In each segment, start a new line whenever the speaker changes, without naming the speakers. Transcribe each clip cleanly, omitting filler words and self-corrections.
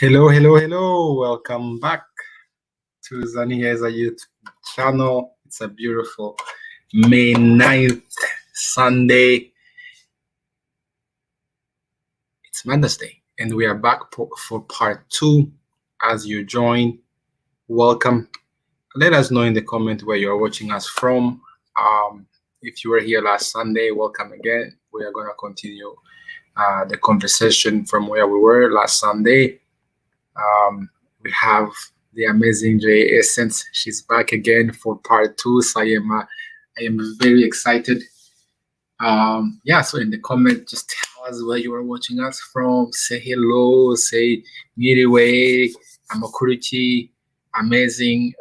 Hello, hello, hello. Welcome back to Zanieza YouTube channel. It's a beautiful May 9th Sunday. It's Mother's Day, and we are back for part 2. As you join, welcome. Let us know in the comment where you're watching us from. If you were here last Sunday, welcome again. We are going to continue the conversation from where we were last Sunday. We have the amazing J Essence. She's back again for part 2. So I am very excited. So in the comment, just tell us where you are watching us from. Say hello. Say Miriwe, Amakuruchi, amazing.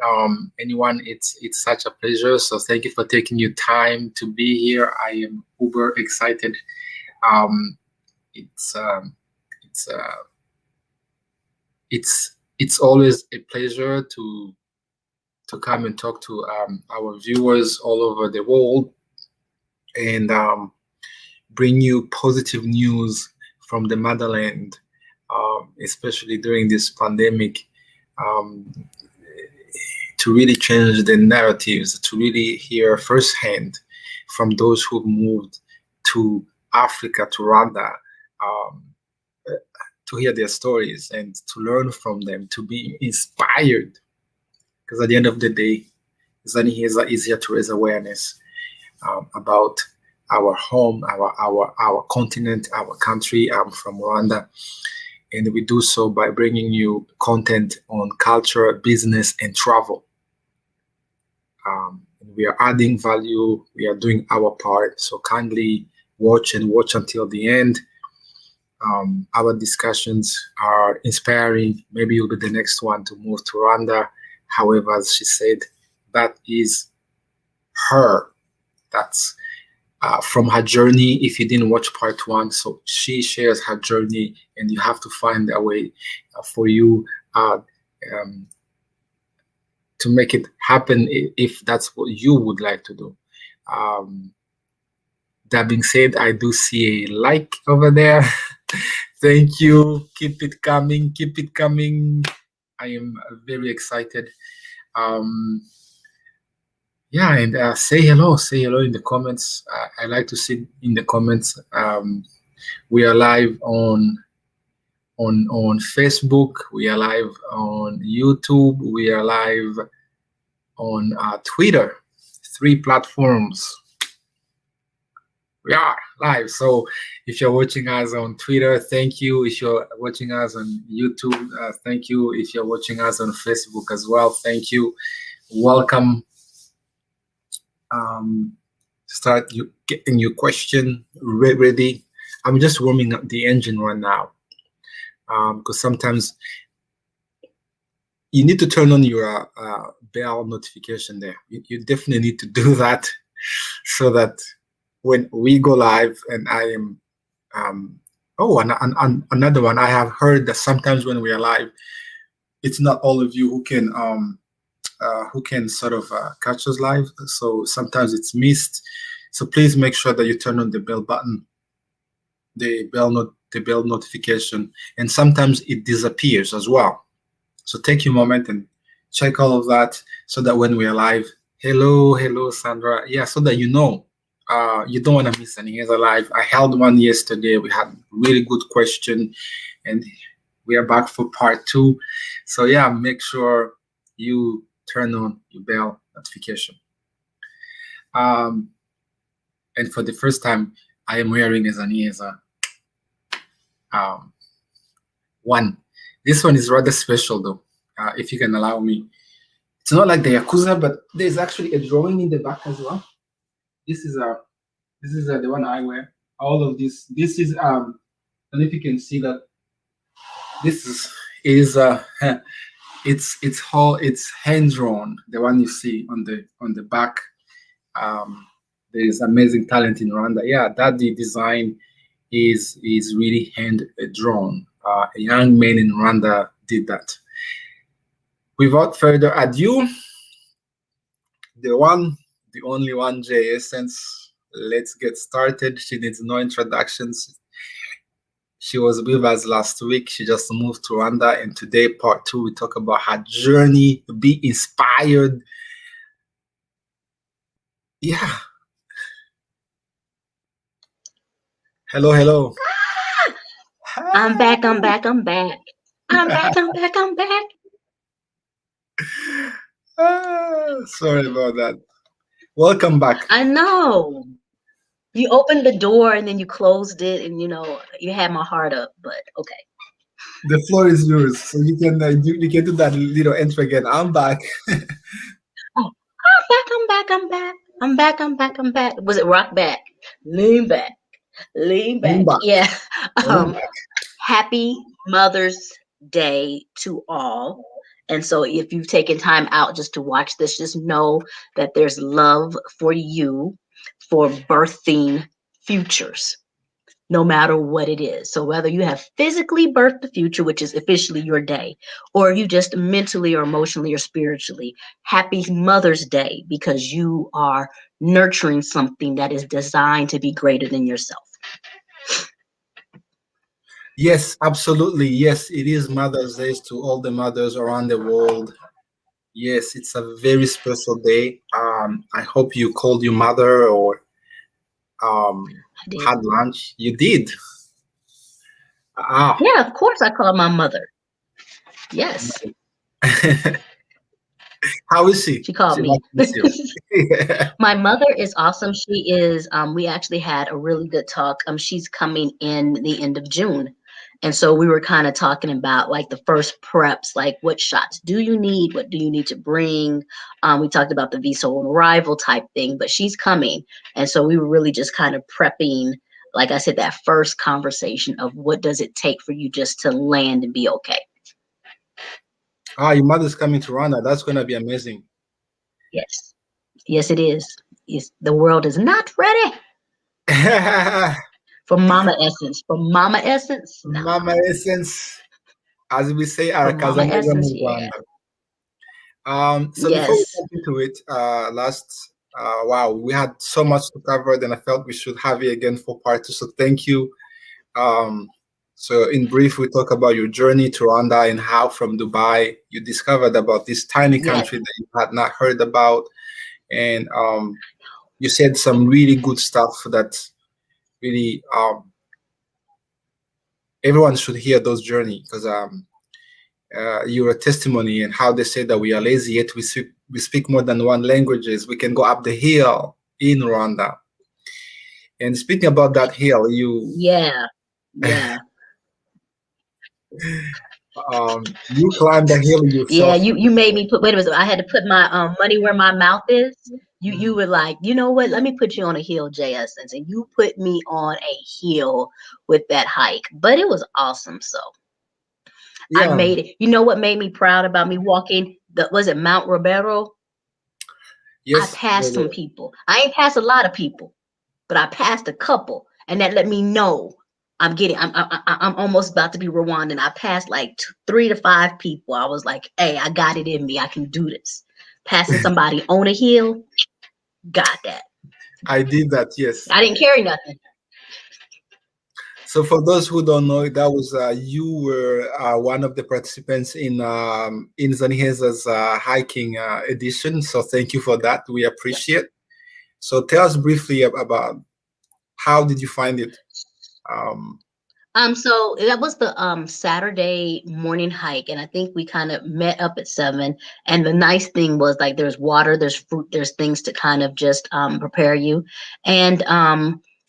Anyone, it's such a pleasure. So thank you for taking your time to be here. I am uber excited. It's always a pleasure to come and talk to our viewers all over the world and bring you positive news from the motherland, especially during this pandemic, to really change the narratives, to really hear firsthand from those who've moved to Africa, to Rwanda, to hear their stories and to learn from them, to be inspired. Because at the end of the day, Zanieza is here to raise awareness about our home, our continent, our country. I'm from Rwanda, and we do so by bringing you content on culture, business, and travel. We are adding value. We are doing our part. So kindly watch until the end. Our discussions are inspiring. Maybe you'll be the next one to move to Rwanda. However, as she said, that is her. That's from her journey. If you didn't watch part 1, so she shares her journey, and you have to find a way for you to make it happen if that's what you would like to do. That being said, I do see a like over there. Thank you. Keep it coming. Keep it coming. I am very excited. And say hello. Say hello in the comments. I like to see in the comments. We are live on Facebook. We are live on YouTube. We are live on Twitter. 3 platforms. We are live. So if you're watching us on Twitter, thank you. If you're watching us on YouTube, thank you. If you're watching us on Facebook as well, thank you. Welcome. Start getting your question ready. I'm just warming up the engine right now, because sometimes you need to turn on your bell notification there. You definitely need to do that so that when we go live, and I am another one, I have heard that sometimes when we are live, it's not all of you who can sort of catch us live, so sometimes it's missed. So please make sure that you turn on the bell button, the bell notification, and sometimes it disappears as well. So take your moment and check all of that, so that when we are live, hello Sandra, yeah, so that you know. You don't want to miss any other live. I held one yesterday. We had really good question, and we are back for part 2. So yeah, make sure you turn on your bell notification. And for the first time, I am wearing a Zanieza one. This one is rather special though, if you can allow me. It's not like the Yakuza, but there's actually a drawing in the back as well. This is the one I wear. All of this is I don't know if you can see that. This is it's hand drawn. The one you see on the back. There is amazing talent in Rwanda. Yeah, that the design is really hand drawn. A young man in Rwanda did that. Without further ado, the only one, J Essence. Let's get started. She needs no introductions. She was with us last week. She just moved to Rwanda, and today, part two, we talk about her journey, be inspired. Yeah. Hello, hello.
I'm back, I'm back, I'm back. I'm back, I'm back, I'm back.
Sorry about that. Welcome back.
I know. You opened the door and then you closed it and you had my heart up, but okay.
The floor is yours, so you can do that little intro again. I'm back.
Oh, I'm back, I'm back, I'm back. I'm back, I'm back, I'm back. Was it rock back? Lean back. Lean
I'm
back.
back.
Yeah.
I'm
Um, Happy Mother's Day to all. And so if you've taken time out just to watch this, just know that there's love for you for birthing futures, no matter what it is. So whether you have physically birthed the future, which is officially your day, or you just mentally or emotionally or spiritually, happy Mother's Day because you are nurturing something that is designed to be greater than yourself.
Yes, absolutely. Yes, it is Mother's Day to all the mothers around the world. Yes, it's a very special day. I hope you called your mother or um,
I did.
had lunch. You did. Ah.
Yeah, of course I called my mother. Yes,
How is she?
she called
She like
me.
miss you.
My mother is awesome. She is, we actually had a really good talk. She's coming in the end of June. And so we were kind of talking about like the first preps, like what shots do you need? What do you need to bring? We talked about the visa on arrival type thing, but she's coming. And so we were really just kind of prepping, like I said, that first conversation of what does it take for you just to land and be okay.
Ah, your mother's coming to Rwanda. That's gonna be amazing.
Yes. Yes, it is. Yes, the world is not ready for Mama Essence. For Mama Essence, no.
Mama Essence, as we say,
For Mama
arakazamega mu
Essence, yeah.
Rwanda. So before we
Yes.
jump into it, wow, we had so much to cover, then I felt we should have you again for part two. So thank you. Um, so in brief, we talk about your journey to Rwanda and how from Dubai you discovered about this tiny
Yes.
country that you had not heard about. And you said some really good stuff that really everyone should hear those journey because you're a testimony and how they say that we are lazy yet we speak more than one languages. We can go up the hill in Rwanda. And speaking about that hill,
Yeah. Yeah.
you climbed the hill
Yeah.
yourself.
You made me put. Wait a minute. I had to put my money where my mouth is. You were like, you know what? Let me put you on a hill, J Essence, and you put me on a hill with that hike. But it was awesome. So I
Yeah.
made it. You know what made me proud about me walking? Was it Mount Ribeiro? I
Yes.
passed some people. I ain't passed a lot of people, but I passed a couple, and that let me know I'm almost about to be Rwandan. I passed like 3 to 5 people. I was like, hey, I got it in me. I can do this. Passing somebody on a hill, got that.
I did that. Yes.
I didn't carry nothing.
So for those who don't know, that was you were one of the participants in Zaniheza's hiking edition. So thank you for that. We appreciate. So tell us briefly about how did you find it?
So that was the Saturday morning hike, and I think we kind of met up at 7. And the nice thing was like there's water, there's fruit, there's things to kind of just prepare you. And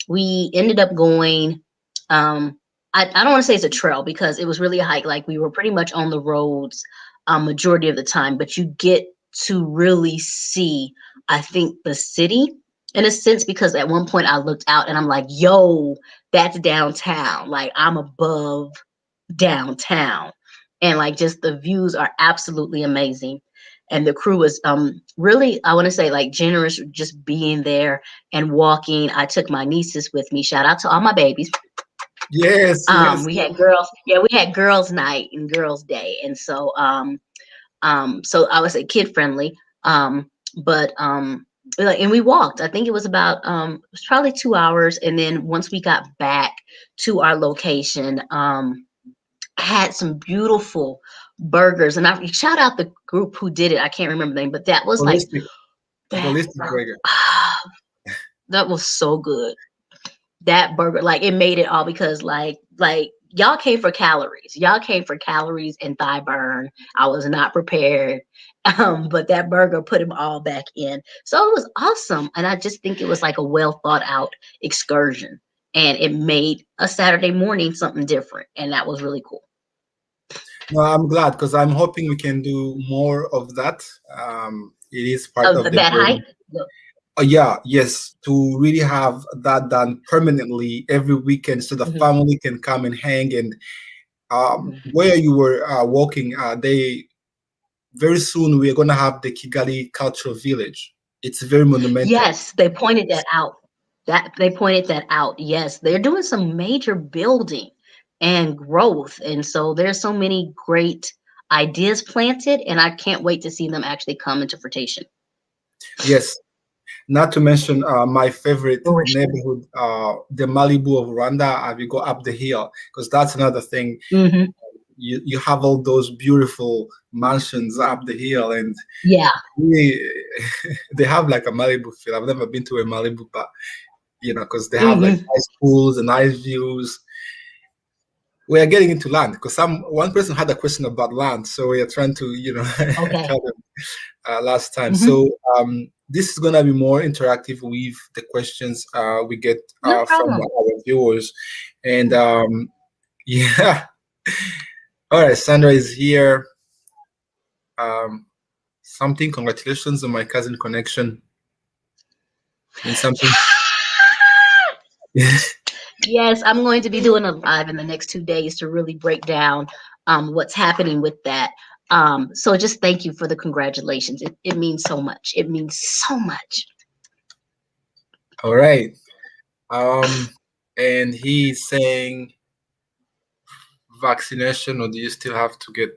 we ended up going. I don't want to say it's a trail because it was really a hike. Like we were pretty much on the roads majority of the time, but you get to really see, I think, the city in a sense because at one point I looked out and I'm like, yo, that's downtown. Like I'm above downtown. And like just the views are absolutely amazing. And the crew was really, I want to say, like generous just being there and walking. I took my nieces with me. Shout out to all my babies.
Yes, yes.
We had girls, yeah, we had girls' night and girls' day. And so so I would say kid friendly. But like, and we walked. I think it was about it was probably 2 hours. And then once we got back to our location, had some beautiful burgers. And I shout out the group who did it. I can't remember the name, but that was like
Holistic, the
that.
holistic burger.
That was so good. That burger, like it made it all because like y'all came for calories. Y'all came for calories and thigh burn. I was not prepared. But that burger put them all back in. So it was awesome. And I just think it was like a well thought out excursion. And it made a Saturday morning something different. And that was really cool.
No, I'm glad because I'm hoping we can do more of that. It is part of the
That hike.
dream. Yeah, yes, to really have that done permanently every weekend so the
Mhm,
family can come and hang. And
mhm.
where you were walking, they very soon we are going to have the Kigali Cultural Village. It's very monumental.
Yes, they pointed that out. That they pointed that out. Yes, they're doing some major building and growth, and so there's so many great ideas planted, and I can't wait to see them actually come into fruition.
Yes, not to mention my favorite
Fruition.
neighborhood, the Malibu of Rwanda. You go up the hill because that's another thing.
Hmm.
You have all those beautiful mansions up the hill, and
Yeah.
really, they have like a Malibu feel. I've never been to a Malibu, but because they have like
Hmm.
nice pools and nice views. We are getting into land because one person had a question about land, so we are trying to
Okay.
tell them last time.
Hmm.
So this is gonna be more interactive with the questions we get
No
from
problem.
our viewers, and yeah. All right, Sandra is here. Um, something. Congratulations on my cousin connection. And something.
Yes, I'm going to be doing a live in the next 2 days to really break down what's happening with that. So just thank you for the congratulations. It means so much. It means so much.
All right. And he's saying vaccination, or do you still have to get?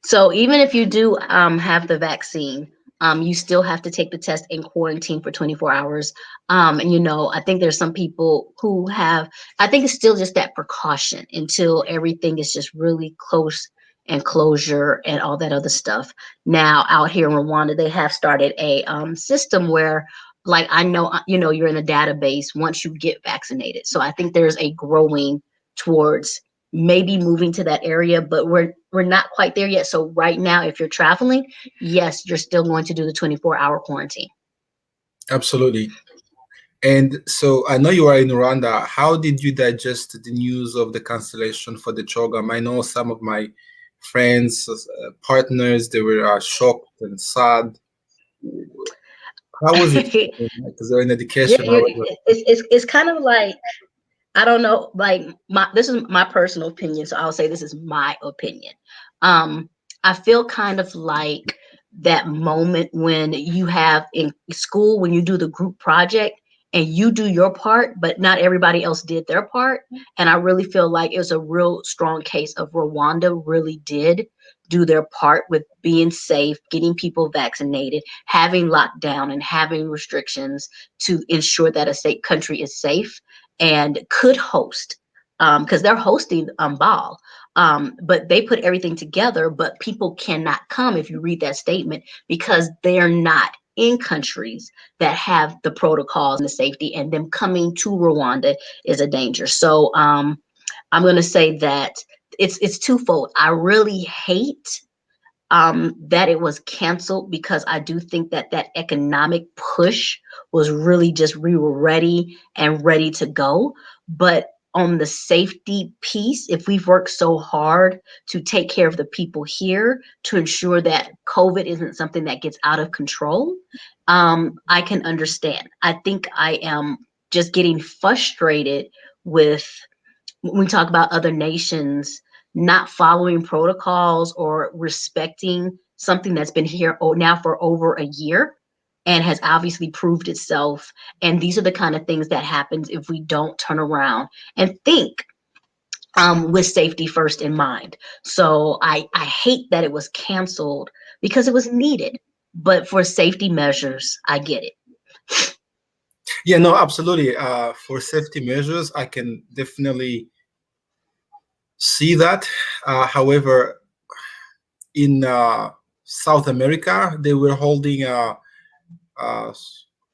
So even if you do have the vaccine, you still have to take the test and quarantine for 24 hours. And I think there's some people who have. I think it's still just that precaution until everything is just really close and closure and all that other stuff. Now out here in Rwanda, they have started a system where. Like I know, you're in a database once you get vaccinated. So I think there's a growing towards maybe moving to that area, but we're not quite there yet. So right now, if you're traveling, yes, you're still going to do the 24-hour quarantine.
Absolutely. And so I know you are in Rwanda. How did you digest the news of the cancellation for the program? I know some of my friends, partners, they were shocked and sad. How was it? Because they're in
Yeah,
education. How was it?
it's kind of like I don't know, like this is my personal opinion, so I'll say this is my opinion. I feel kind of like that moment when you have in school when you do the group project and you do your part, but not everybody else did their part. And I really feel like it was a real strong case of Rwanda really did do their part with being safe, getting people vaccinated, having lockdown and having restrictions to ensure that a state country is safe and could host because they're hosting Ball. But they put everything together, but people cannot come if you read that statement because they're not in countries that have the protocols and the safety, and them coming to Rwanda is a danger. So I'm going to say that it's twofold. I really hate that it was canceled because I do think that that economic push was really just we were ready to go. But on the safety piece, if we've worked so hard to take care of the people here to ensure that COVID isn't something that gets out of control, I can understand. I think I am just getting frustrated with when we talk about other nations not following protocols or respecting something that's been here now for over a year and has obviously proved itself. And these are the kind of things that happens if we don't turn around and think with safety first in mind. So I hate that it was canceled because it was needed. but for safety measures, I get it.
Yeah, no, absolutely. For safety measures, I can definitely see that. However, in South America, they were holding uh,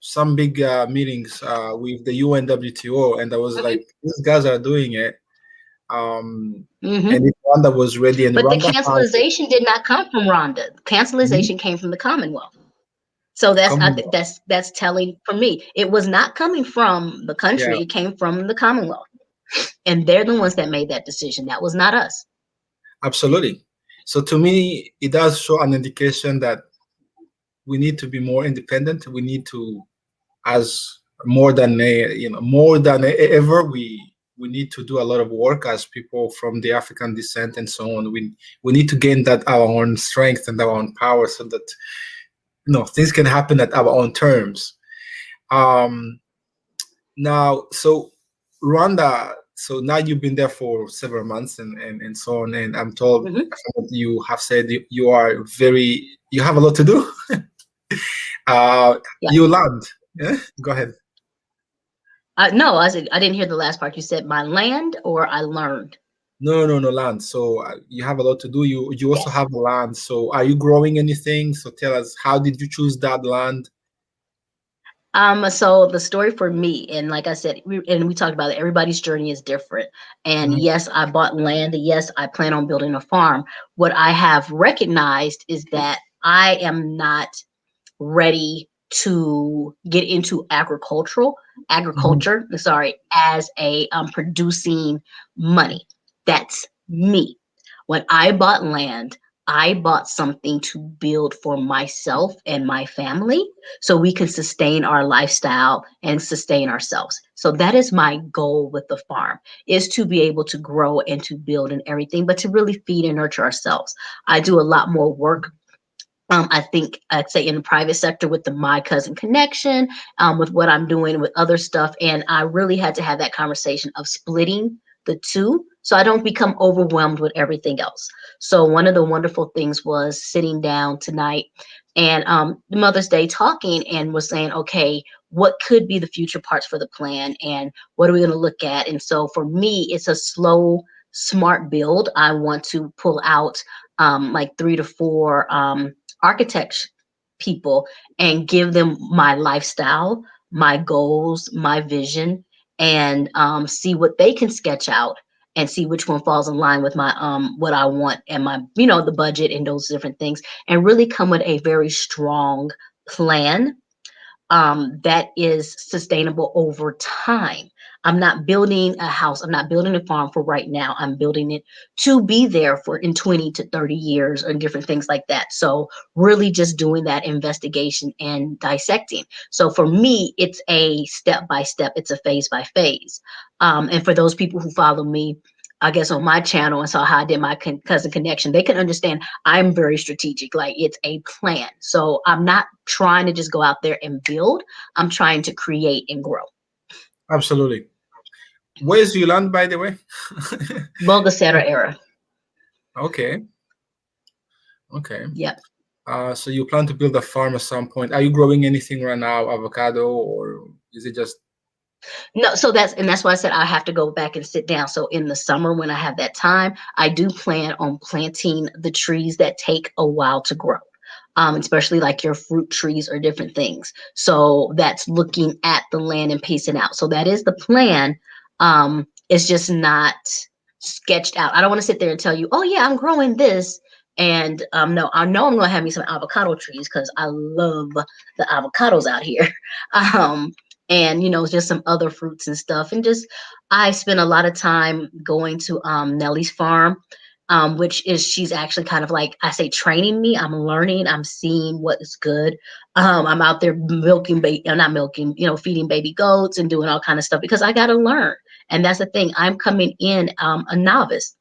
some big meetings with the UNWTO, and I was
Mhm.
like, these guys are doing it. Um,
Hmm.
and if Rwanda was ready, and
But the
Rwanda has
cancellation did not come from Rwanda.
Mhm.
Cancellation came from the Commonwealth. So that's I think
Commonwealth.
that's telling for me. It was not coming from the
Yeah,
country. It came from the Commonwealth, and they're the ones that made that decision. That was not us.
absolutely. So to me, it does show an indication that we need to be more independent. We need to, as more than ever, we need to do a lot of work as people from the African descent and so on. We need to gain that our own strength and our own power, so that things can happen at our own terms. Um, Now, so Rwanda, so now you've been there for several months and so on, and I'm told
Hmm.
you have said you have a lot to do.
Yeah.
You land. Yeah, go ahead.
No, I didn't hear the last part. You said my land or I learned.
No, no, no, land. So you have a lot to do. You also
Yes.
have land. So are you growing anything? So tell us, how did you choose that land?
So the story for me, and like I said, we talked about it, everybody's journey is different. And
Mhm,
yes, I bought land. Yes, I plan on building a farm. What I have recognized is that I am not ready to get into
mhm,
agriculture, sorry, as a producing money. That's me. When I bought land, I bought something to build for myself and my family so we can sustain our lifestyle and sustain ourselves. So that is my goal with the farm, is to be able to grow and to build and everything, but to really feed and nurture ourselves. I do a lot more work, I think I'd say in the private sector with the My Cousin connection, with what I'm doing with other stuff. And I really had to have that conversation of splitting the two so I don't become overwhelmed with everything else. So one of the wonderful things was sitting down tonight and Mother's Day talking and was saying, okay, what could be the future parts for the plan and what are we going to look at? And so for me, it's a slow, smart build. I want to pull out like 3 to 4 architect people and give them my lifestyle, my goals, my vision, and see what they can sketch out and see which one falls in line with my what I want and my the budget and those different things, and really come with a very strong plan that is sustainable over time. I'm not building a house. I'm not building a farm for right now. I'm building it to be there for in 20 to 30 years and different things like that. So really just doing that investigation and dissecting. So for me, it's a step by step. It's a phase by phase. And for those people who follow me, I guess on my channel and saw how I did my cousin connection, they can understand I'm very strategic. Like it's a plan. So I'm not trying to just go out there and build. I'm trying to create and grow.
absolutely. Where's you land, by the way?
Bulgasera era.
Okay, okay.
Yep.
So you plan to build a farm at some point. Are you growing anything right now, avocado, or is it just
No, so that's why I said I have to go back and sit down. So in the summer when I have that time, I do plan on planting the trees that take a while to grow. Especially like your fruit trees or different things. So that's looking at the land and piecing out. So that is the plan. It's just not sketched out. I don't want to sit there and tell you, oh yeah, I'm growing this. And no, I know I'm gonna have me some avocado trees because I love the avocados out here. Um, and just some other fruits and stuff. And just I spend a lot of time going to Nellie's farm, which is she's actually kind of like I say training me. I'm learning. I'm seeing what is good. I'm out there milking baby, not milking, feeding baby goats and doing all kind of stuff because I got to learn. And that's the thing. I'm coming in a novice.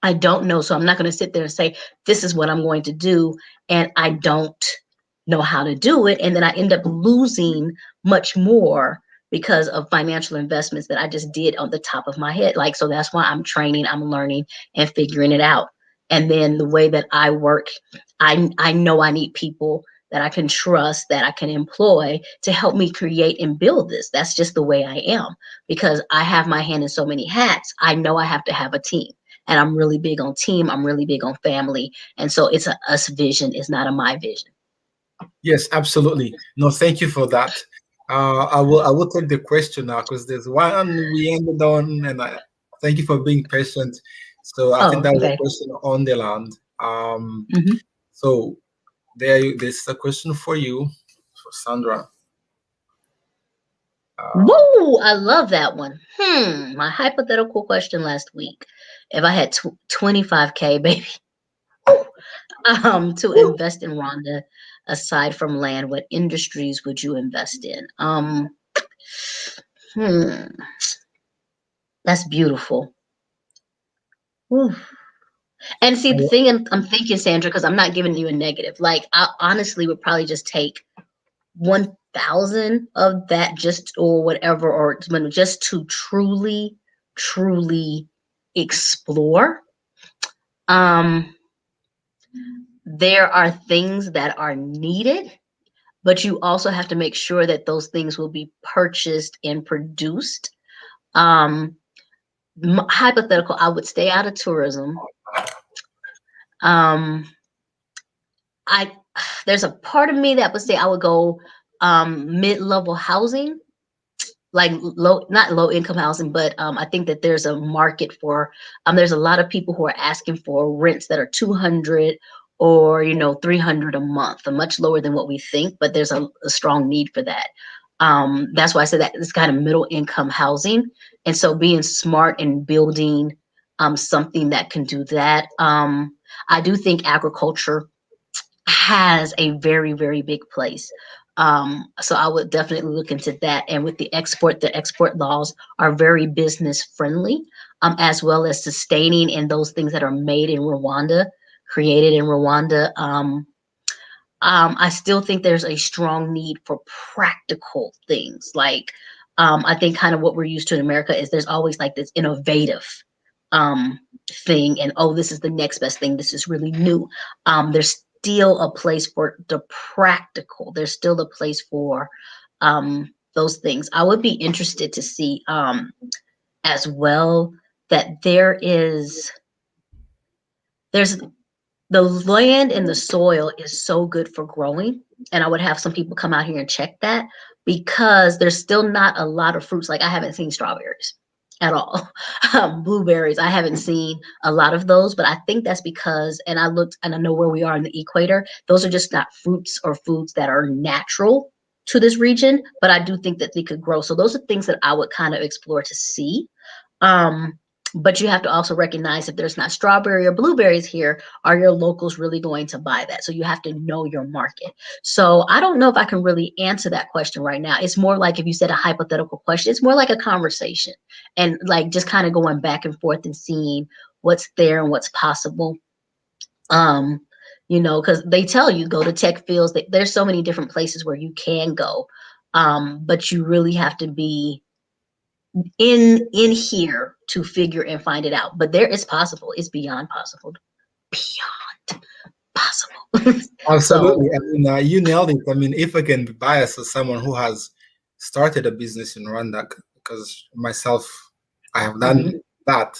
I don't know, so I'm not going to sit there and say this is what I'm going to do, and I don't know how to do it, and then I end up losing much more because of financial investments that I just did on the top of my head. Like, so that's why I'm training, I'm learning, and figuring it out. And then the way that I work, I know I need people that I can trust, that I can employ to help me create and build this. That's just the way I am, because I have my hand in so many hats. I know I have to have a team. And I'm really big on team. I'm really big on family. And so it's a us vision. It's not a my vision.
Yes, absolutely. No, thank you for that. I will take the question now because there's one we ended on, and thank you for being patient. So I think
Oh,
that was a
okay.
question on the land.
Hmm.
So there's a question for you, for Sandra. Um,
Woo! I love that one. My hypothetical question last week. If I had 25K, baby, to invest in Rhonda, aside from land, what industries would you invest in? Hmm, that's beautiful. Ooh. And see, the thing I'm thinking, Sandra, because I'm not giving you a negative. Like, I honestly would probably just take 1,000 of that, just or whatever, or just to truly, truly explore. Um, there are things that are needed, but you also have to make sure that those things will be purchased and produced. Um, Hypothetical, I would stay out of tourism. Um, I there's a part of me that would say I would go mid-level housing, like low, not low income housing, but I think that there's a market for there's a lot of people who are asking for rents that are 200 or 300 a month, much lower than what we think, but there's a strong need for that. That's why I said that it's kind of middle income housing, and so being smart and building something that can do that. I do think agriculture has a very, very big place. So I would definitely look into that. And with the export laws are very business friendly, as well as sustaining and those things that are made in Rwanda, created in Rwanda. I still think there's a strong need for practical things. Like, I think kind of what we're used to in America is there's always like this innovative um, thing, and oh, this is the next best thing. This is really new. There's still a place for the practical. There's still a place for those things. I would be interested to see as well that there's the land and the soil is so good for growing. And I would have some people come out here and check that, because there's still not a lot of fruits. Like, I haven't seen strawberries at all. Blueberries, I haven't seen a lot of those, but I think that's because, and I looked and I know where we are in the equator, those are just not fruits or foods that are natural to this region, but I do think that they could grow. So those are things that I would kind of explore to see. Um, but you have to also recognize, if there's not strawberry or blueberries here, are your locals really going to buy that? So you have to know your market. So I don't know if I can really answer that question right now. It's more like, if you said a hypothetical question, it's more like a conversation, and like just kind of going back and forth and seeing what's there and what's possible. Um, because they tell you go to tech fields. There's so many different places where you can go, but you really have to be in here to figure and find it out. But there is possible. It's beyond possible. Beyond possible. So
Absolutely. I mean, you nailed it. I mean, if I can be biased as someone who has started a business in Rwanda, because myself, I have done
mhm,
that.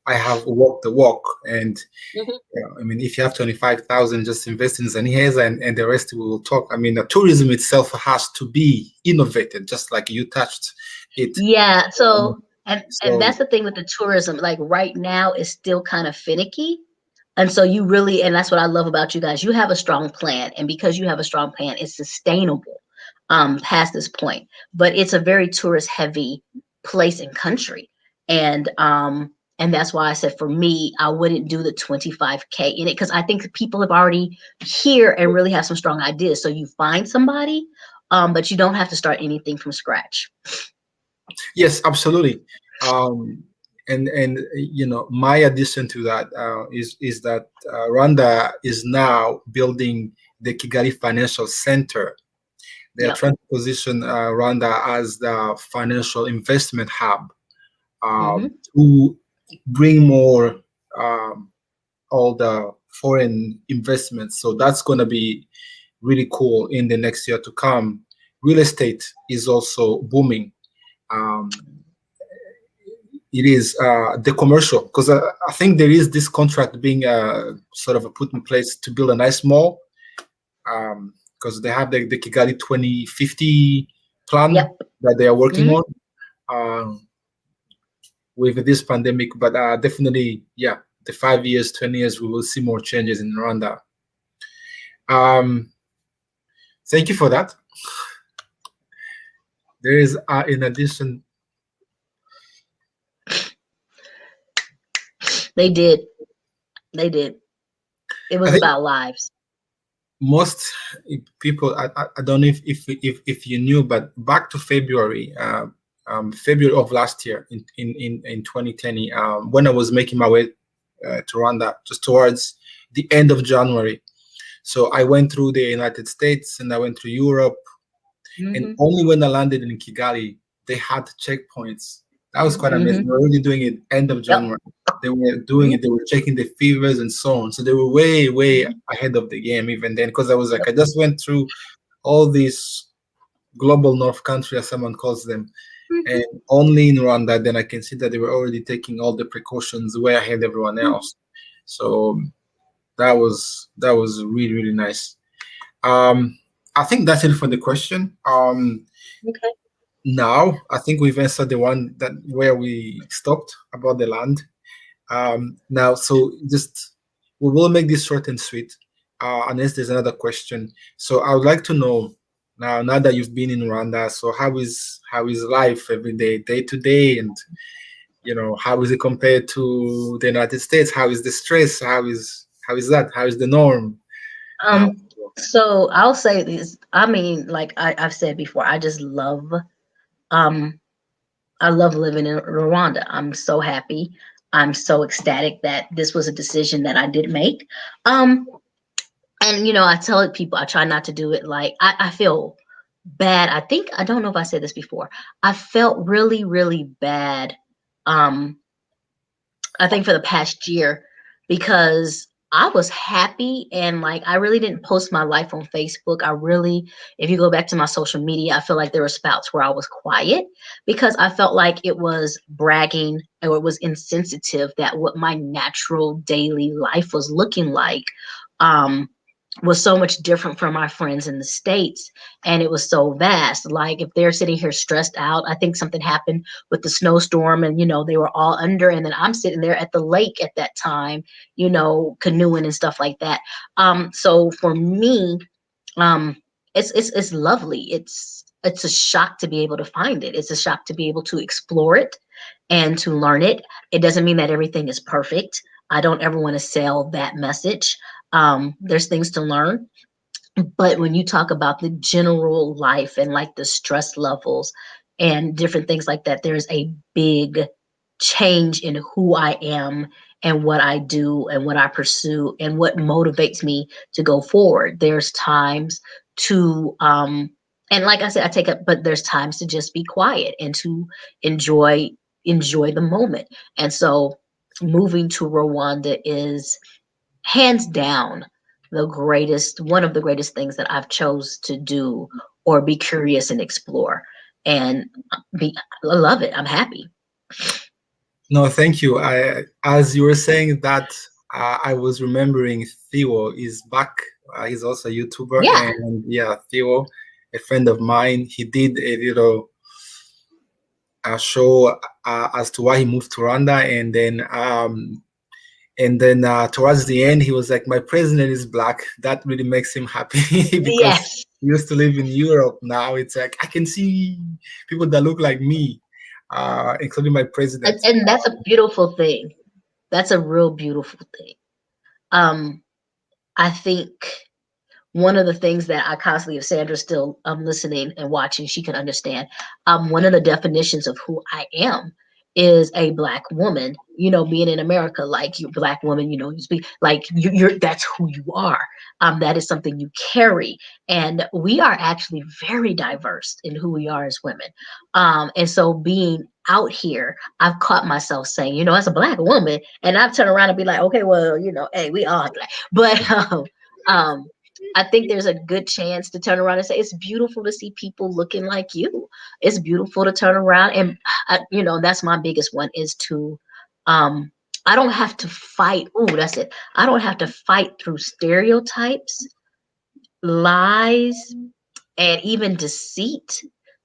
I have walked the walk. And
mhm.
I mean, if you have 25,000, just invest in Zanihez, and the rest we will talk. I mean, the tourism itself has to be innovated, just like you touched it.
Yeah.
Um,
And
so
that's the thing with the tourism. Like, right now it's still kind of finicky. And so you really, and that's what I love about you guys. You have a strong plan. And because you have a strong plan, it's sustainable past this point. But it's a very tourist heavy place and country. And that's why I said, for me, I wouldn't do the 25K in it, because I think people have already here and really have some strong ideas. So you find somebody, but you don't have to start anything from scratch.
yes, absolutely. Um, and my addition to that is that Rwanda is now building the Kigali Financial Center. They are
Yep.
trying to position Rwanda as the financial investment hub,
Hmm.
to bring more all the foreign investments. So that's going to be really cool in the next year to come. Real estate is also booming. Um, it is the commercial, because I think there is this contract being sort of put in place to build a nice mall, because they have the Kigali 2050 plan
Yep.
that they are working
Mhm.
on with this pandemic. But definitely, yeah, the 5 years, 20 years, we will see more changes in Rwanda. Um, thank you for that. There is, in addition,
They did. They did. It
I
was
think
about lives.
most people, I don't know if you knew, but back to February, February of last year in 2020, when I was making my way to Rwanda, just towards the end of January. So I went through the United States and I went through Europe, and
Mhm.
only when I landed in Kigali, they had checkpoints. That was quite amazing. They
Mhm.
were already doing it end of
Yep.
January. They were doing
Mhm.
it. They were checking the fevers and so on. So they were way, way
Mhm.
ahead of the game even then. Because I was like,
Yep.
I just went through all these global North country, as someone calls them, and
Mhm.
only in Rwanda, then I can see that they were already taking all the precautions way ahead of everyone
Mhm.
else. So that was really, really nice. Um, I think that's it for the question.
Okay.
Now I think we've answered the one that where we stopped about the land. Now, so just we will make this short and sweet, unless there's another question. So I would like to know now that you've been in Rwanda, so how is life every day, day to day, and how is it compared to the United States? How is the stress? How is that? How is the norm? How,
Um, so I'll say this. I mean, like I've said before, um I love living in Rwanda. I'm so happy. I'm so ecstatic that this was a decision that I did make. Um, and I tell people I try not to do it like I feel bad. I think I don't know if I said this before. I felt really, really bad. Um, I think for the past year because I was happy and like I really didn't post my life on Facebook. I really, if you go back to my social media, I feel like there were spouts where I was quiet because I felt like it was bragging or it was insensitive that what my natural daily life was looking like. Um, was so much different from my friends in the States. And it was so vast. Like if they're sitting here stressed out, I think something happened with the snowstorm and, they were all under. And then I'm sitting there at the lake at that time, canoeing and stuff like that. So for me, um, it's lovely. It's a shock to be able to find it. It's a shock to be able to explore it and to learn it. It doesn't mean that everything is perfect. I don't ever want to sell that message. There's things to learn, but when you talk about the general life and like the stress levels and different things like that, there's a big change in who I am and what I do and what I pursue and what motivates me to go forward. There's times to and like I said, I take it, but there's times to just be quiet and to enjoy enjoy the moment. And so moving to Rwanda is hands down one of the greatest things that I've chose to do or be curious and explore and I love it. I'm happy.
No, thank you. As you were saying that, I was remembering Theo is back. He's also a YouTuber,
Yeah.
and yeah, Theo, a friend of mine, he did a little show as to why he moved to Rwanda, and then towards the end, he was like, "My president is black." That really makes him happy because
Yes.
he used to live in Europe. Now it's like I can see people that look like me, including my president.
And that's a beautiful thing. That's a real beautiful thing. Um, I think one of the things that I constantly, if Sandra's still listening and watching, she can understand. One of the definitions of who I am is a black woman. Being in America, like you, black woman, you speak like you're. That's who you are. That is something you carry, and we are actually very diverse in who we are as women. And so being out here, I've caught myself saying, as a black woman, and I've turned around and be like, okay, well, hey, we all black, but um I think there's a good chance to turn around and say it's beautiful to see people looking like you. It's beautiful to turn around and that's my biggest one is to um I don't have to fight. Ooh, that's it. I don't have to fight through stereotypes, lies, and even deceit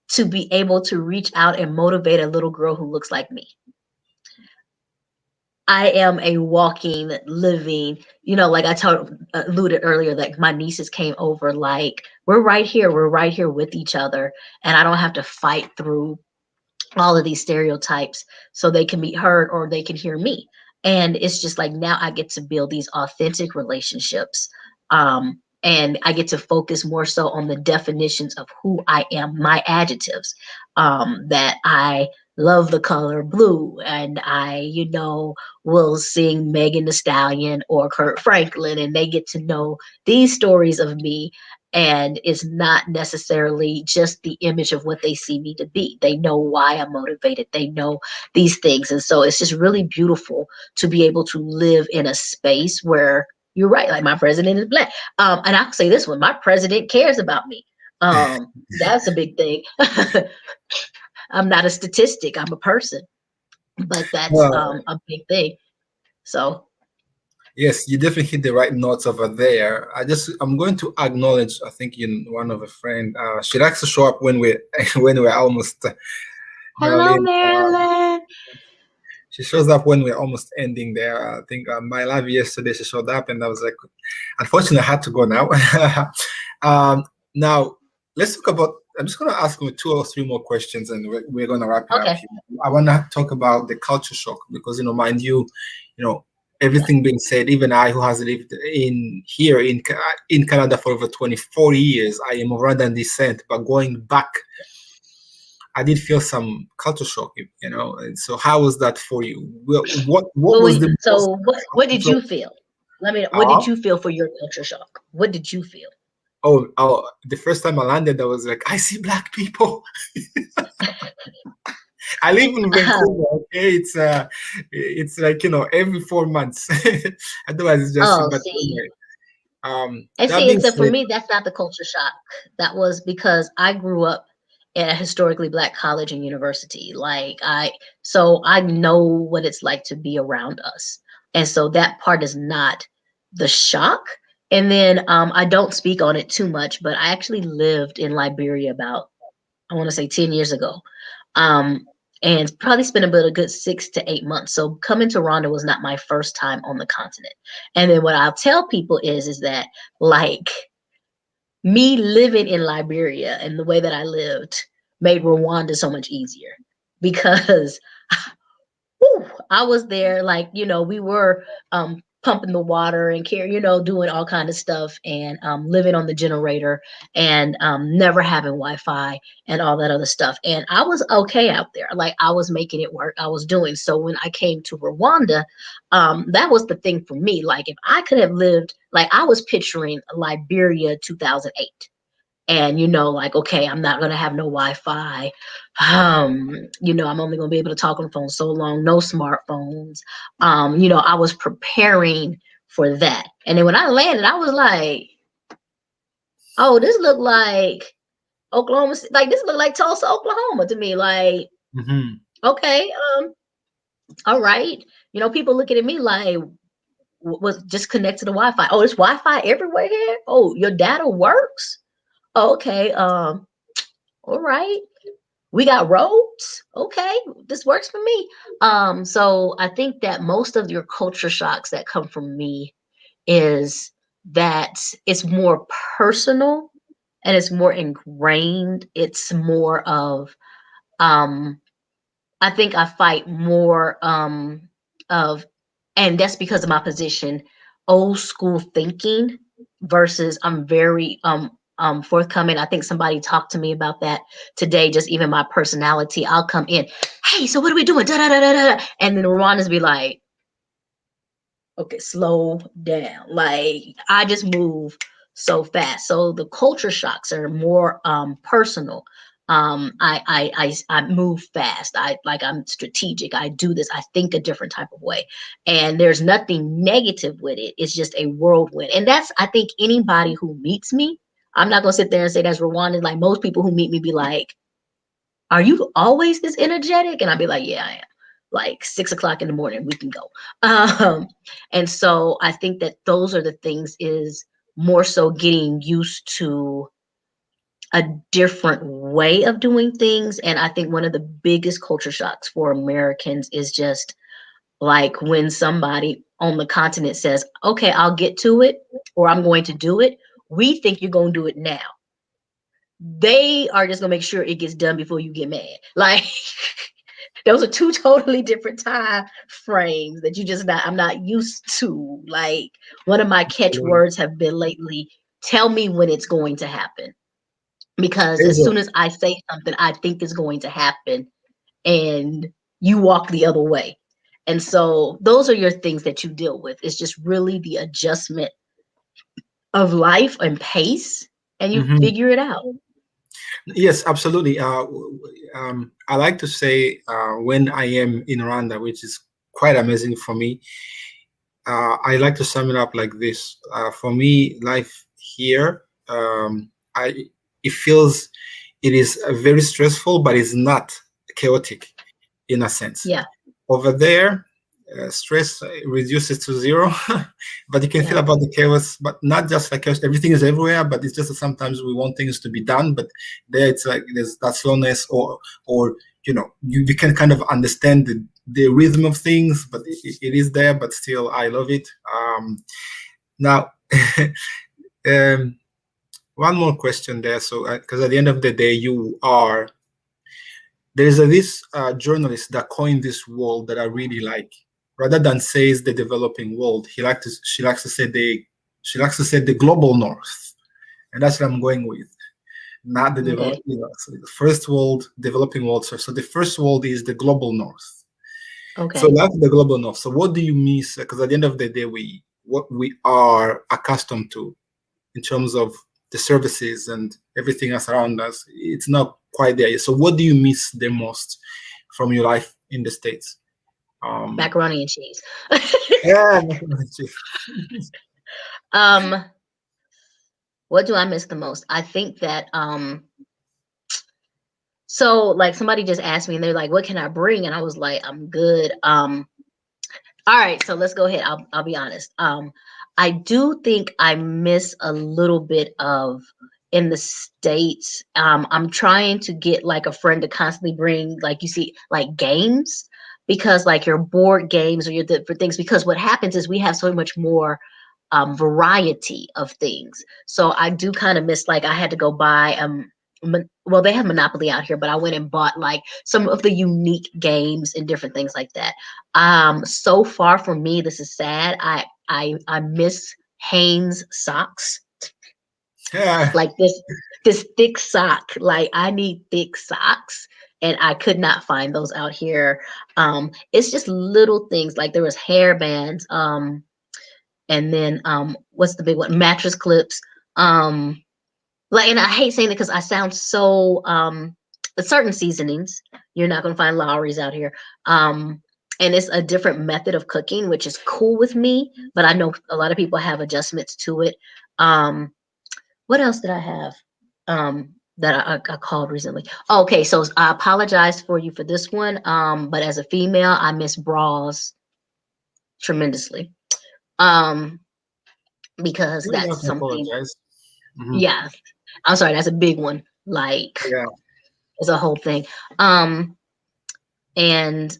to be able to reach out and motivate a little girl who looks like me. I am a walking, living, like I told alluded earlier, like my nieces came over, like we're right here with each other, and I don't have to fight through all of these stereotypes so they can be heard or they can hear me. And it's just like now I get to build these authentic relationships. And I get to focus more so on the definitions of who I am, my adjectives, that I love the color blue and I, will sing Megan the Stallion or Kurt Franklin and they get to know these stories of me, and it's not necessarily just the image of what they see me to be. They know why I'm motivated. They know these things. And so it's just really beautiful to be able to live in a space where you're right, like my president is black. And I'll say this one, my president cares about me. That's a big thing. I'm not a statistic, I'm a person, but that's
Well,
a big thing. So
yes, you definitely hit the right notes over there. I'm going to acknowledge, I think in one of a friend, she likes to show up when we're when we're almost nearly
hello, Marilyn.
she shows up when we're almost ending there. I think my live yesterday she showed up and I was like, unfortunately I had to go now. Now let's talk about. I'm just going to ask you two or three more questions and we're going to wrap it up
Okay.
here. I want to talk about the culture shock because mind you, you know everything being said, even I who has lived in here in Canada for over 24 years, I am of Rwandan descent, but going back I did feel some culture shock, And so, how was that for you? What was the most
So what did
cultural?
you feel? Let me. What did
Uh,
you feel for your culture shock? What did you feel?
the first time I landed, I was like, I see black people. I live in Vancouver. Okay, it's like every 4 months. Otherwise, it's just.
Oh,
But
see,
anyway,
and
that
see,
being
except for
said,
me, that's not the culture shock. That was because I grew up at a historically black college and university. So I know what it's like to be around us, and so that part is not the shock. And then I don't speak on it too much, but I actually lived in Liberia about, I want to say, 10 years ago. Um, and probably spent about a good 6 to 8 months. So coming to Rwanda was not my first time on the continent. And then what I'll tell people is that like me living in Liberia and the way that I lived made Rwanda so much easier because whew, I was there, like, we were pumping the water and doing all kind of stuff and living on the generator and never having Wi-Fi and all that other stuff. And I was okay out there. Like I was making it work. I was doing. So when I came to Rwanda, that was the thing for me. Like if I could have lived, like I was picturing Liberia 2008, and like, okay, I'm not gonna have no Wi-Fi. I'm only gonna be able to talk on the phone so long, no smartphones. I was preparing for that. And then when I landed, I was like, oh, this looked like Oklahoma, like this looked like Tulsa, Oklahoma to me. Like,
mhm.
okay, all right. People looking at me like, was just connected to Wi-Fi. Oh, there's Wi-Fi everywhere here. Oh, your data works. Oh, okay. All right. We got roads. Okay, this works for me. So I think that most of your culture shocks that come from me is that it's more personal and it's more ingrained. It's more of I think I fight more of, and that's because of my position, old school thinking versus I'm very forthcoming. I think somebody talked to me about that today, just even my personality. I'll come in, hey, so what are we doing? Da, da, da, da, da. And then Rwanda's be like, okay, slow down. Like I just move so fast. So the culture shocks are more personal. I move fast. I'm strategic. I do this. I think a different type of way. And there's nothing negative with it. It's just a whirlwind. And that's, I think, anybody who meets me, I'm not gonna sit there and say that's Rwanda. Like most people who meet me be like, are you always this energetic? And I'd be like, yeah, I am. Like 6 o'clock in the morning, we can go. Um, and so I think that those are the things, is more so getting used to a different way of doing things. And I think one of the biggest culture shocks for Americans is just like when somebody on the continent says, okay, I'll get to it, or I'm going to do it. We think you're going to do it now. They are just going to make sure it gets done before you get mad. Like, those are two totally different time frames that I'm not used to. Like, one of my catchwords have been lately, tell me when it's going to happen. Because as soon as I say something I think is going to happen, and you walk the other way. And so those are your things that you deal with. It's just really the adjustment of life and pace, and you
Mhm.
figure it out.
Yes, absolutely. I like to say when I am in Rwanda, which is quite amazing for me, I like to sum it up like this. For me, life here, I it feels it is very stressful, but it's not chaotic in a sense.
Yeah.
Over there, stress reduces to zero, but you can feel
Yeah.
about the chaos, but not just like chaos. Everything is everywhere, but it's just that sometimes we want things to be done, but there it's like there's that slowness, or you can kind of understand the rhythm of things, but it is there, but still I love it. Now, um, one more question there. So, because at the end of the day, there's this journalist that coined this word that I really like. Rather than says the developing world, she likes to say the global north, and that's what I'm going with. Not the
Okay.
so the first world, developing world. So the first world is the global north. So
Okay.
that's the global north. So what do you miss? Because at the end of the day, what we are accustomed to in terms of the services and everything else around us, it's not quite there. So what do you miss the most from your life in the States? Um,
Macaroni and cheese.
yeah,
um, what do I miss the most? I think that so like somebody just asked me and they're like, what can I bring? And I was like, I'm good. All right, so let's go ahead. I'll be honest. I do think I miss a little bit of in the States. I'm trying to get like a friend to constantly bring, like, you see, like games, because like your board games or your different things. Because what happens is we have so much more variety of things. So I do kind of miss, like, I had to go buy well, they have Monopoly out here, but I went and bought like some of the unique games and different things like that. So far for me, this is sad. I miss Hanes socks.
yeah,
Like this thick sock. Like I need thick socks. And I could not find those out here. It's just little things, like there was hair bands, and then what's the big one? Mattress clips. Like, and I hate saying it because I sound so certain seasonings. You're not gonna find Lowry's out here. And it's a different method of cooking, which is cool with me, but I know a lot of people have adjustments to it. What else did I have? That I called recently. Okay, so I apologize for you for this one. But as a female, I miss bras tremendously. Um, because
you don't
that's
have to
something,
apologize. Mhm.
yeah, I'm sorry, that's a big one. Like,
Yeah.
it's a whole thing. Um, and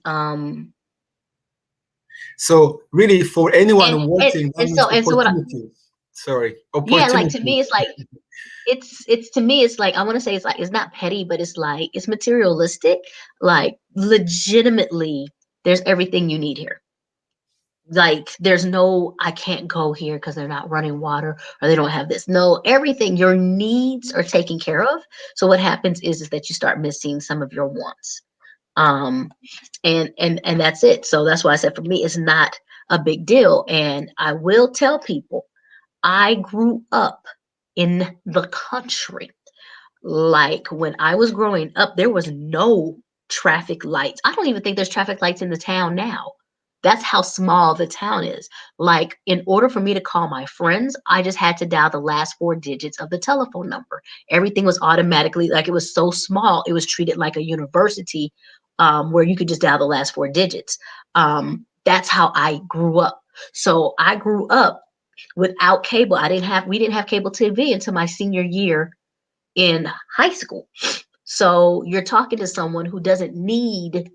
So really, for
and
anyone
and,
watching, that
and
means
so and so what I,
opportunity. Sorry,
yeah, like to
opportunity.
me it's like it's to me it's like, I want to say it's like, it's not petty, but it's like it's materialistic. Like legitimately, there's everything you need here. Like there's no, I can't go here because they're not running water or they don't have this. No, everything, your needs are taken care of. So what happens is that you start missing some of your wants. Um, and that's it. So that's why I said for me it's not a big deal. And I will tell people I grew up in the country. Like when I was growing up, there was no traffic lights. I don't even think there's traffic lights in the town now. That's how small the town is. Like, in order for me to call my friends, I just had to dial the last four digits of the telephone number. Everything was automatically, like, it was so small, it was treated like a university, where you could just dial the last four digits. That's how I grew up. So I grew up without cable. We didn't have cable TV until my senior year in high school. So you're talking to someone who doesn't need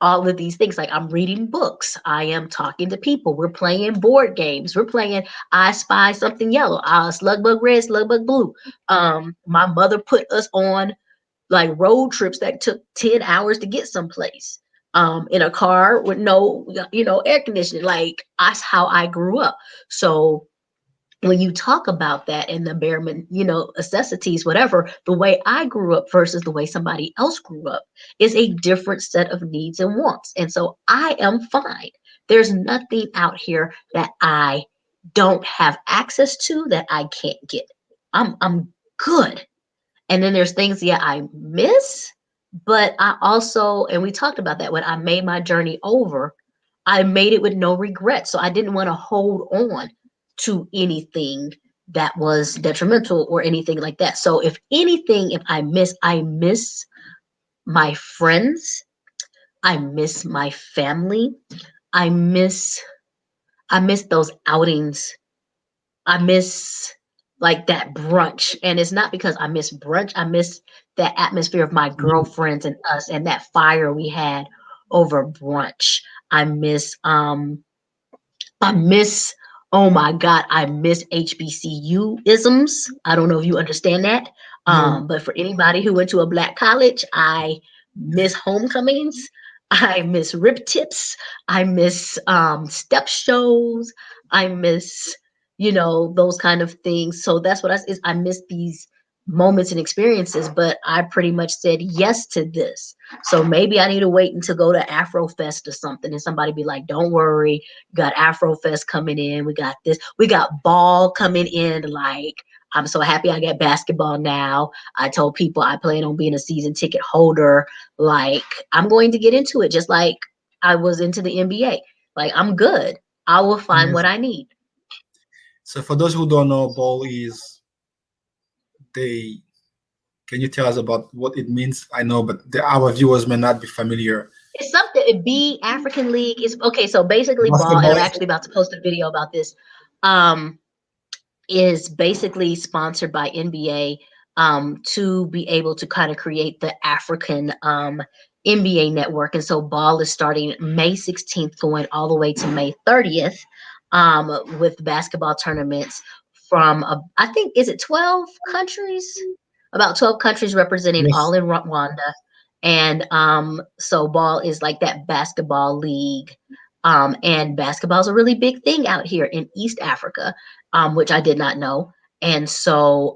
all of these things. Like, I'm reading books, I am talking to people, we're playing board games, we're playing I Spy Something Yellow, Slugbug Red, Slugbug Blue. My mother put us on like road trips that took 10 hours to get someplace, in a car with no, air conditioning. Like, that's how I grew up. So when you talk about that and the bare, necessities, whatever, the way I grew up versus the way somebody else grew up is a different set of needs and wants. And so I am fine. There's nothing out here that I don't have access to that I can't get. I'm good. And then there's things, yeah, I miss, but I also, and we talked about that when I made my journey over, I made it with no regret. So I didn't want to hold on to anything that was detrimental or anything like that. So if anything, if I miss my friends, I miss my family, I miss I miss those outings, I miss like that brunch. And it's not because I miss brunch. I miss that atmosphere of my
Mhm.
girlfriends and us and that fire we had over brunch. I miss I miss oh my God, I miss HBCU isms. I don't know if you understand that.
No.
But for anybody who went to a black college, I miss homecomings. I miss rip tips. I miss step shows. I miss, those kind of things. So that's what I miss these moments and experiences, but I pretty much said yes to this. So maybe I need to wait until go to Afro Fest or something and somebody be like, don't worry, got Afro Fest coming in. We got this. We got ball coming in. Like, I'm so happy I get basketball now. I told people I plan on being a season ticket holder. Like, I'm going to get into it just like I was into the NBA. Like, I'm good. I will find what
Yes.
I need.
So for those who don't know, ball is they. Can you tell us about what it means? I know, but our viewers may not be familiar.
It's something. B African League is okay. So basically, ball, and
Basketball.
I'm actually about to post a video about this. Um, is basically sponsored by NBA, to be able to kind of create the African NBA network. And so ball is starting May 16th, going all the way to May 30th, with basketball tournaments from, I think, is it 12 countries? About 12 countries representing all
Yes.
in Rwanda. And so ball is like that basketball league. And basketball is a really big thing out here in East Africa, which I did not know. And so,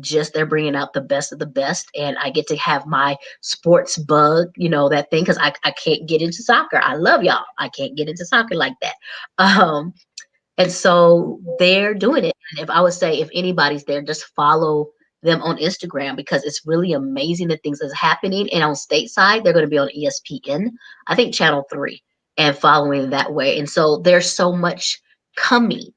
just they're bringing out the best of the best, and I get to have my sports bug, that thing, because I can't get into soccer. I love y'all. I can't get into soccer like that. Um, and so they're doing it. And if I would say if anybody's there, just follow them on Instagram because it's really amazing the things that's happening. And on stateside, they're going to be on ESPN, I think Channel 3, and following that way. And so there's so much coming.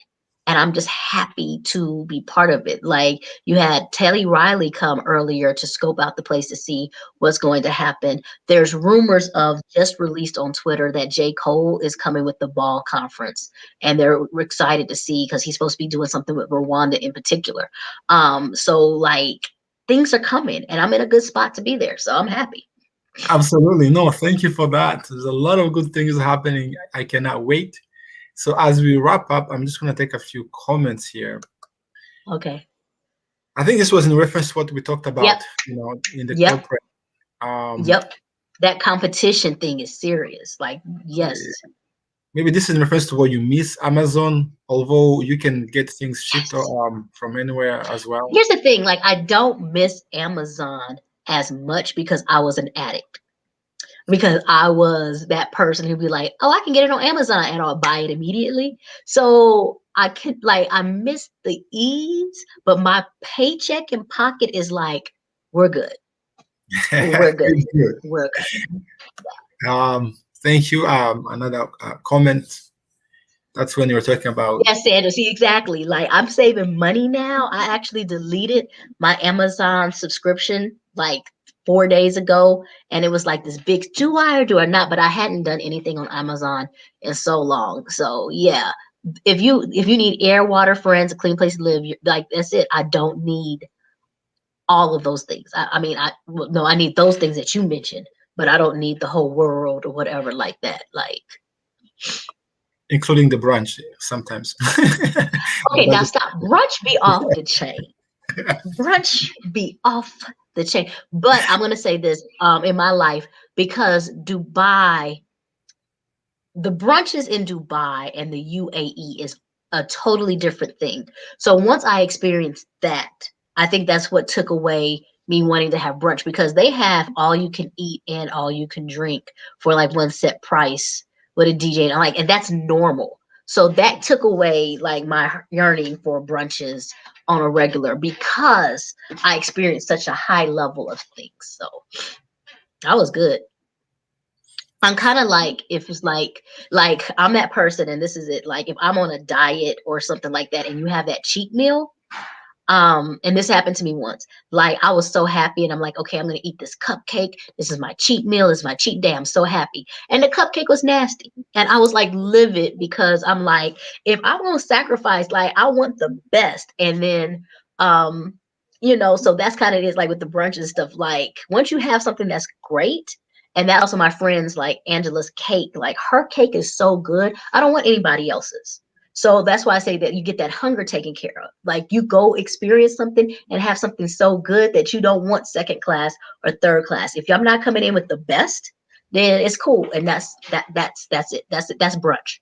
And I'm just happy to be part of it. Like, you had Telly Riley come earlier to scope out the place to see what's going to happen. There's rumors of, just released on Twitter, that J. Cole is coming with the ball conference, and they're excited to see because he's supposed to be doing something with Rwanda in particular. So like, things are coming, and I'm in a good spot to be there, so I'm happy.
Absolutely. No, thank you for that. There's a lot of good things happening. I cannot wait. So as we wrap up, I'm just going to take a few comments here.
Okay.
I think this was in reference to what we talked
Yep.
about, in the
Yep.
corporate. Um,
Yep. That competition thing is serious. Like,
yeah,
yes.
maybe this is in reference to what you miss Amazon, although you can get things shipped
Yes.
from anywhere as well.
Here's the thing, like, I don't miss Amazon as much because I was an addict. Because I was that person who'd be like, "Oh, I can get it on Amazon," and I'll buy it immediately. So I miss the ease, but my paycheck in pocket is like we're good. We're good. We're good.
Thank you. Another comment. That's when you were talking about.
Yes, Sandra. See, exactly. Like, I'm saving money now. I actually deleted my Amazon subscription like 4 days ago, and it was like this big, do I or do I not? But I hadn't done anything on Amazon in so long. So yeah, if you need air, water, friends, a clean place to live, like, that's it. I don't need all of those things. I mean, I need those things that you mentioned, but I don't need the whole world or whatever like that. Like,
including the brunch sometimes.
okay, now stop. Brunch be off the chain. Brunch be off the chain. But I'm gonna say this, in my life, because Dubai, the brunches in Dubai and the UAE is a totally different thing. So once I experienced that, I think that's what took away me wanting to have brunch, because they have all you can eat and all you can drink for like one set price with a DJ, and like, and that's normal. So that took away like my yearning for brunches on a regular, because I experienced such a high level of things. So that was good. I'm kind of like, if it's like I'm that person, and this is it. Like, if I'm on a diet or something like that, and you have that cheat meal, and this happened to me once. Like, I was so happy, and I'm like, okay, I'm gonna eat this cupcake. This is my cheat meal. This is my cheat day. I'm so happy. And the cupcake was nasty, and I was like livid, because I'm like, if I'm gonna sacrifice, like, I want the best. And then, so that's kind of it is like with the brunch and stuff. Like, once you have something that's great. And that also, my friends, like Angela's cake, like her cake is so good. I don't want anybody else's. So that's why I say that you get that hunger taken care of. Like, you go experience something and have something so good that you don't want second class or third class. If I'm not coming in with the best, then it's cool. And that's it. That's it. That's brunch.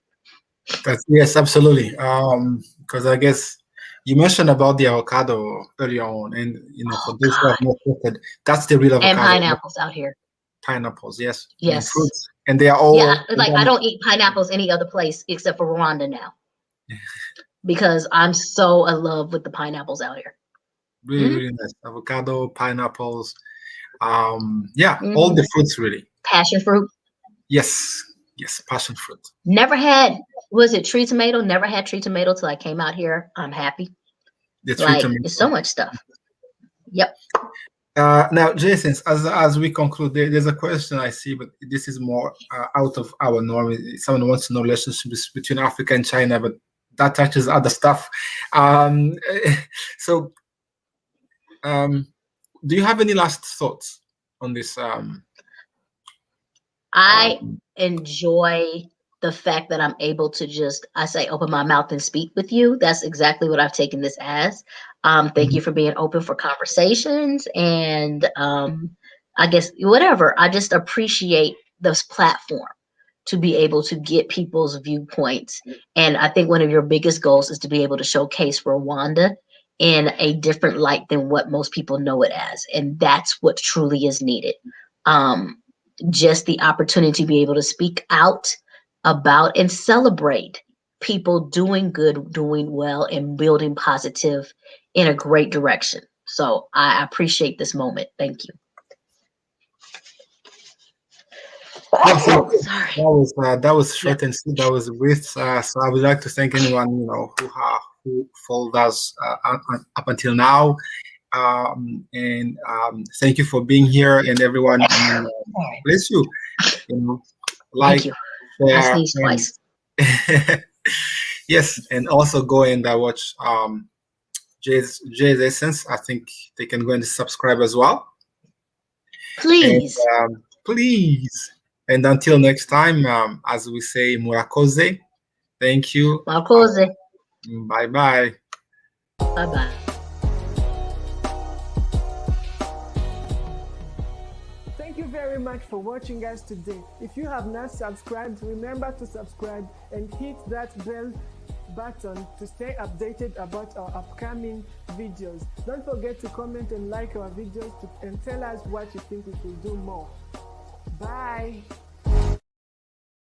Yes, absolutely. Because I guess you mentioned about the avocado earlier on, and for those who have not tasted, that's the real
And
avocado.
pineapples out here.
Pineapples, yes. And
Yes.
fruits. And they are all.
Yeah, like, I don't eat pineapples any other place except for Rwanda now. Because I'm so in love with the pineapples out here.
Really, really nice. Avocado, pineapples. All the fruits, really.
Passion fruit.
Yes, passion fruit.
Never had, was it tree tomato? Never had tree tomato till I came out here. I'm happy.
The tree tomato.
It's so much stuff. Yep.
Now, Jason, as we conclude, there's a question I see, but this is more out of our norm. Someone wants to know relationships between Africa and China, but that touches other stuff. So, do you have any last thoughts on this?
I enjoy the fact that I'm able to just, open my mouth and speak with you. That's exactly what I've taken this as. Thank you for being open for conversations, and I guess whatever. I just appreciate this platform to be able to get people's viewpoints. And I think one of your biggest goals is to be able to showcase Rwanda in a different light than what most people know it as. And that's what truly is needed. Just the opportunity to be able to speak out about and celebrate people doing good, doing well, and building positive in a great direction. So I appreciate this moment. Thank you.
Sorry. That was short and sweet. That was brief. So I would like to thank anyone who followed us up until now, and thank you for being here, and everyone. Bless you. Like,
thank you. I sneezed twice.
Yes, and also go and watch Jay's Essence. I think they can go and subscribe as well.
Please.
And, please. And until next time, as we say, Murakoze. Thank you.
Murakoze.
Bye-bye.
Bye-bye.
Thank you very much for watching us today. If you have not subscribed, remember to subscribe and hit that bell button to stay updated about our upcoming videos. Don't forget to comment and like our videos and tell us what you think we should do more. Bye.